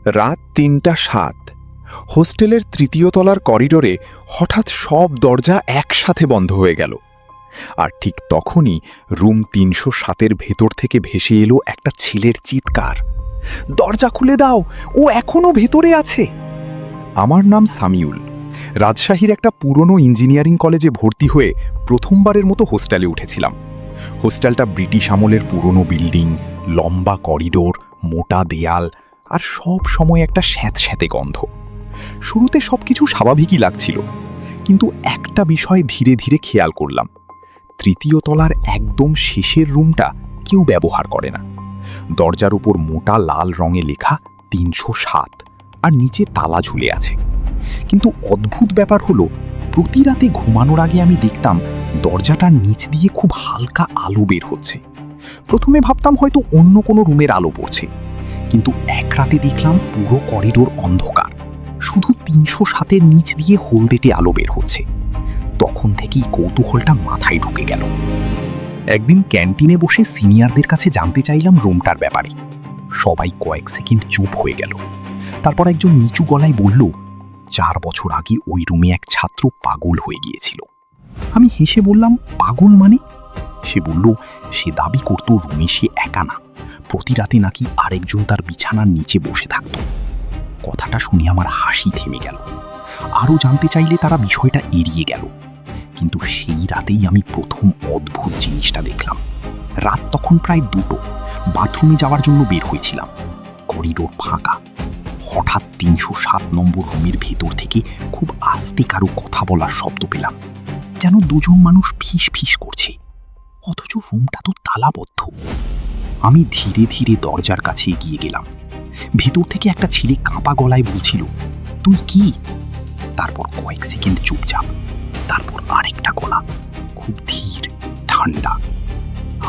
রাত ৩:০৭। হোস্টেলের তৃতীয় তলার করিডোরে হঠাৎ সব দরজা একসাথে বন্ধ হয়ে গেল। আর ঠিক তখনই রুম ৩০৭-এর ভেতর থেকে ভেসে এলো একটা ছেলের চিৎকার, দরজা খুলে দাও, ও এখনো ভেতরে আছে। আমার নাম সামিউল। রাজশাহীর একটা পুরনো ইঞ্জিনিয়ারিং কলেজে ভর্তি হয়ে প্রথমবারের মতো হোস্টেলে উঠেছিলাম। হোস্টেলটা ব্রিটিশ আমলের পুরনো বিল্ডিং, লম্বা করিডোর, মোটা দেয়াল আর সব সময় একটা স্যাঁতস্যাঁতে গন্ধ। শুরুতে সবকিছু স্বাভাবিকই লাগছিল, কিন্তু একটা বিষয় ধীরে ধীরে খেয়াল করলাম। তৃতীয় তলার একদম শেষের রুমটা কেউ ব্যবহার করে না। দরজার উপর মোটা লাল রঙে লেখা ৩০৭ আর নিচে তালা ঝুলে আছে। কিন্তু অদ্ভুত ব্যাপার হলো, প্রতি রাতে ঘুমানোর আগে আমি দেখতাম দরজাটার নিচ দিয়ে খুব হালকা আলো বের হচ্ছে। প্রথমে ভাবতাম হয়তো অন্য কোনো রুমের আলো পড়ছে, কিন্তু এক রাতে দেখলাম পুরো করিডোর অন্ধকার, শুধু ৩০৭-এর নিচ দিয়ে হলদেটে আলো বের হচ্ছে। তখন থেকেই কৌতূহলটা মাথায় ঢুকে গেল। একদিন ক্যান্টিনে বসে সিনিয়রদের কাছে জানতে চাইলাম রুমটার ব্যাপারে। সবাই কয়েক সেকেন্ড চুপ হয়ে গেল। তারপর একজন নিচু গলায় বলল, ৪ বছর আগে ওই রুমে এক ছাত্র পাগল হয়ে গিয়েছিল। আমি হেসে বললাম, পাগল মানে? সে বলল, সে দাবি করত রুমে সে একা না, প্রতি রাতে নাকি আরেকজন তার বিছানার নিচে বসে থাকত। কথাটা শুনে আমার হাসি থেমে গেল। আরও জানতে চাইলে তারা বিষয়টা এড়িয়ে গেল। কিন্তু সেই রাতেই আমি প্রথম অদ্ভুত জিনিসটা দেখলাম। রাত তখন প্রায় ২টো। বাথরুমে যাওয়ার জন্য বের হয়েছিলাম। করিডোর ফাঁকা। হঠাৎ ৩০৭ নম্বর রুমের ভেতর থেকে খুব আস্তে কারো কথা বলার শব্দ পেলাম, যেন দুজন মানুষ ফিস ফিস করছে, অথচ রুমটা তো তালাবদ্ধ। আমি ধীরে ধীরে দরজার কাছে এগিয়ে গেলাম। ভেতর থেকে একটা ছেলে কাঁপা গলায় বলছিল, তুই কি? তারপর কয়েক সেকেন্ড চুপচাপ, তারপর আরেকটা গলা, খুব ধীর, ঠান্ডা,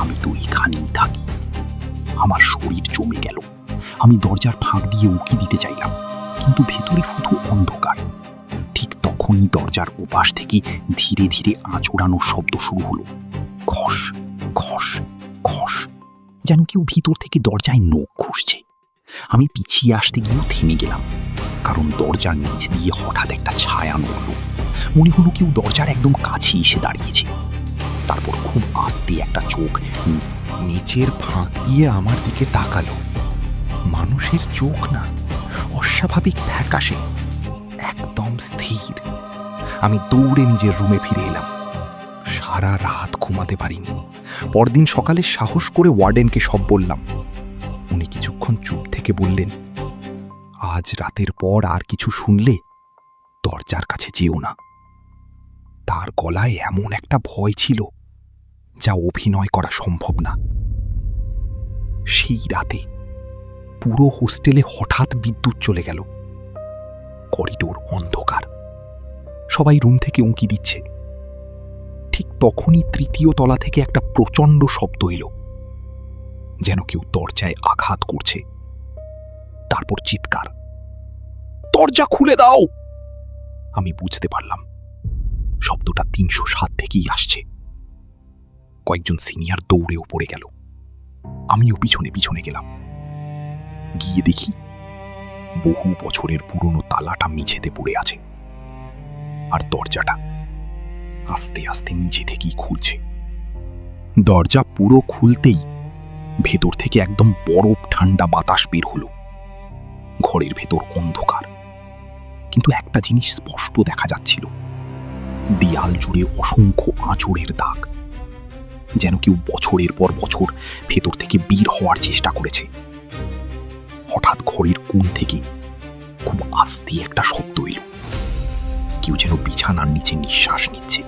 আমি তো এখানেই থাকি। আমার শরীর জমে গেল। আমি দরজার ফাঁক দিয়ে উকি দিতে চাইলাম, কিন্তু ভেতরে শুধু অন্ধকার। ঠিক তখনই দরজার ওপাশ থেকে ধীরে ধীরে আঁচড়ানোর শব্দ শুরু হলো, খস খস খস, যেন কেউ ভিতর থেকে দরজায় নখ ঘষছে। আমি পিছিয়ে আসতে গিয়েও থেমে গেলাম, কারণ দরজার নিচ দিয়ে হঠাৎ একটা ছায়া নড়ল। মনে হলো কেউ দরজার একদম কাছে এসে দাঁড়িয়েছে। তারপর খুব আস্তে একটা চোখ নিচের ফাঁক দিয়ে আমার দিকে তাকালো। মানুষের চোখ না, অস্বাভাবিক ফ্যাকাশে, একদম স্থির। আমি দৌড়ে নিজের রুমে ফিরে এলাম। সারা রাত ঘুমাতে পারিনি। পরদিন সকালে সাহস করে ওয়ার্ডেনকে সব বললাম। উনি কিছুক্ষণ চুপ থেকে বললেন, আজ রাতের পর আর কিছু শুনলে দরজার কাছে যেও না। তার গলায় এমন একটা ভয় ছিল যা অভিনয় করা সম্ভব না। সেই রাতে পুরো হোস্টেলে হঠাৎ বিদ্যুৎ চলে গেল। করিডোর অন্ধকার। সবাই রুম থেকে উঁকি দিচ্ছে। ঠিক তখনই তৃতীয় তলা থেকে একটা প্রচণ্ড শব্দ এলো, যেন কেউ দরজায় আঘাত করছে। তারপর চিৎকার, দরজা খুলে দাও! আমি বুঝতে পারলাম শব্দটা ৩০৭ থেকেই আসছে। কয়েকজন সিনিয়র দৌড়েও পড়ে গেল। আমিও পিছনে পিছনে গেলাম। গিয়ে দেখি বহু বছরের পুরনো তালাটা মেঝেতে পড়ে আছে, আর দরজাটা আস্তে আস্তে নিজে থেকেই খুলছে। দরজা পুরো খুলতেই ভেতর থেকে একদম বরফ ঠান্ডা বাতাস বের হলো। ঘরের ভেতর অন্ধকার, কিন্তু একটা জিনিস স্পষ্ট দেখা যাচ্ছিল, দেয়াল জুড়ে অসংখ্য আঁচড়ের দাগ, যেন কেউ বছরের পর বছর ভেতর থেকে বের হওয়ার চেষ্টা করেছে। হঠাৎ ঘরের কোণ থেকে খুব আস্তে একটা শব্দ এলো, কেউ যেন বিছানার নিচে নিঃশ্বাস নিচ্ছে।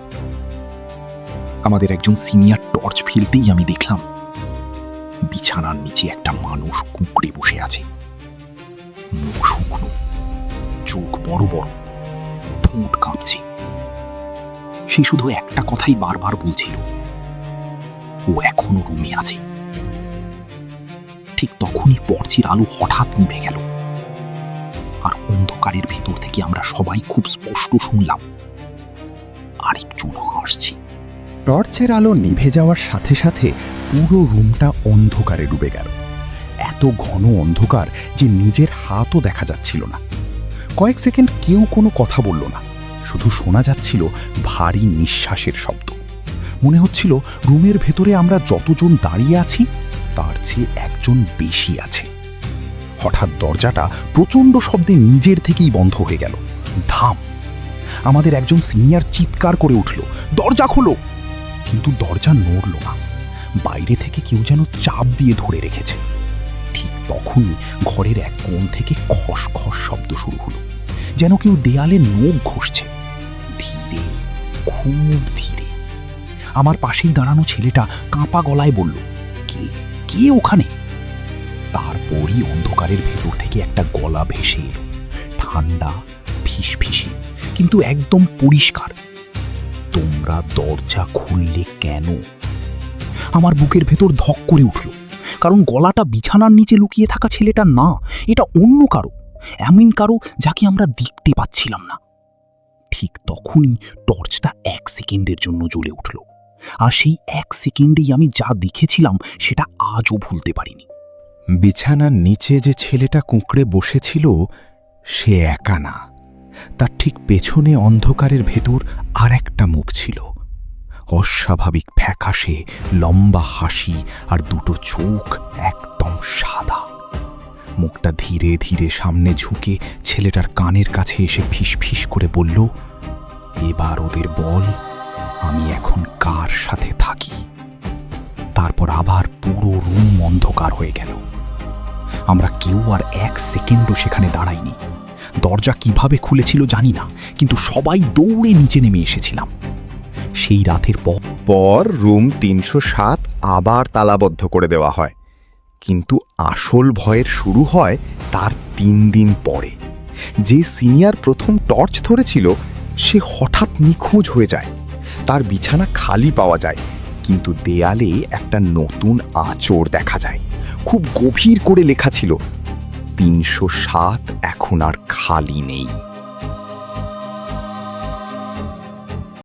আমাদের একজন সিনিয়র টর্চ ফেলতেই আমি দেখলাম বিছানার নিচে একটা মানুষ কুঁকড়ে বসে আছে। মুখ শুকনো, চোখ বড় বড়, ঠোঁট কাঁপছে। সে শুধু একটা কথাই বারবার বলছিল, ও এখনো রুমে আছে। ঠিক তখনই টর্চের আলো হঠাৎ নিভে গেল, আর অন্ধকারের ভেতর থেকে আমরা সবাই খুব স্পষ্ট শুনলাম, আরেকজন হাসছে। টর্চের আলো নিভে যাওয়ার সাথে সাথে পুরো রুমটা অন্ধকারে ডুবে গেল। এত এত ঘন অন্ধকার যে নিজের হাতও দেখা যাচ্ছিল না। কয়েক সেকেন্ড কেউ কোনো কথা বলল না, শুধু শোনা যাচ্ছিল ভারী নিঃশ্বাসের শব্দ। মনে হচ্ছিল রুমের ভেতরে আমরা যতজন দাঁড়িয়ে আছি তার চেয়ে একজন বেশি আছে। হঠাৎ দরজাটা প্রচণ্ড শব্দে নিজের থেকেই বন্ধ হয়ে গেল। ধাম! আমাদের একজন সিনিয়র চিৎকার করে উঠল, দরজা খোলো! কিন্তু দরজা নড়ল না। বাইরে থেকে কেউ যেন চাপ দিয়ে ধরে রেখেছে। ঠিক তখনই ঘরের এক কোণ থেকে খসখস শব্দ শুরু হলো, যেন কেউ দেয়ালে নখ ঘষছে। ধীরে, খুব ধীরে। আমার পাশেই দাঁড়ানো ছেলেটা কাঁপা গলায় বলল, কে কে ওখানে? তারপরই অন্ধকারের ভেতর থেকে একটা গলা ভেসে এলো, ঠান্ডা, ফিসফিসে, কিন্তু একদম পরিষ্কার। তোমরা দরজা খুললে কেন? আমার বুকের ভেতর ধক করে উঠল, কারণ গলাটা বিছানার নিচে লুকিয়ে থাকা ছেলেটা না, এটা অন্য কারো, এমন কারো যাকে আমরা দেখতে পাচ্ছিলাম না। ঠিক তখনই টর্চটা 1 সেকেন্ডের জন্য জ্বলে উঠল, আর সেই 1 সেকেন্ডেই আমি যা দেখেছিলাম সেটা আজও ভুলতে পারিনি। বিছানার নিচে যে ছেলেটা কুঁকড়ে বসেছিল সে একা না, তার ঠিক পেছনে অন্ধকারের ভেতর আর একটা মুখ ছিল, অস্বাভাবিক ফ্যাকাশে, লম্বা হাসি আর দুটো চোখ একদম সাদা। মুখটা ধীরে ধীরে সামনে ঝুঁকে ছেলেটার কানের কাছে এসে ফিসফিস করে বলল, এবার ওদের বল আমি এখন কার সাথে থাকি। তারপর আবার পুরো রুম অন্ধকার হয়ে গেল। আমরা কেউ আর 1 সেকেন্ডও সেখানে দাঁড়াইনি। দরজা কিভাবে খুলেছিল জানি না, কিন্তু সবাই দৌড়ে নিচে নেমে এসেছিলাম। সেই রাতের পর রুম 307 আবার তালাবদ্ধ করে দেওয়া হয়, কিন্তু আসল ভয়ের শুরু হয় তার 3 দিন পরে। যে সিনিয়র প্রথম টর্চ ধরেছিল সে হঠাৎ নিখোঁজ হয়ে যায়। তার বিছানা খালি পাওয়া যায়, কিন্তু দেয়ালে একটা নতুন আঁচড় দেখা যায়। খুব গভীর করে লেখা ছিল, 307 এখন আর খালি নেই।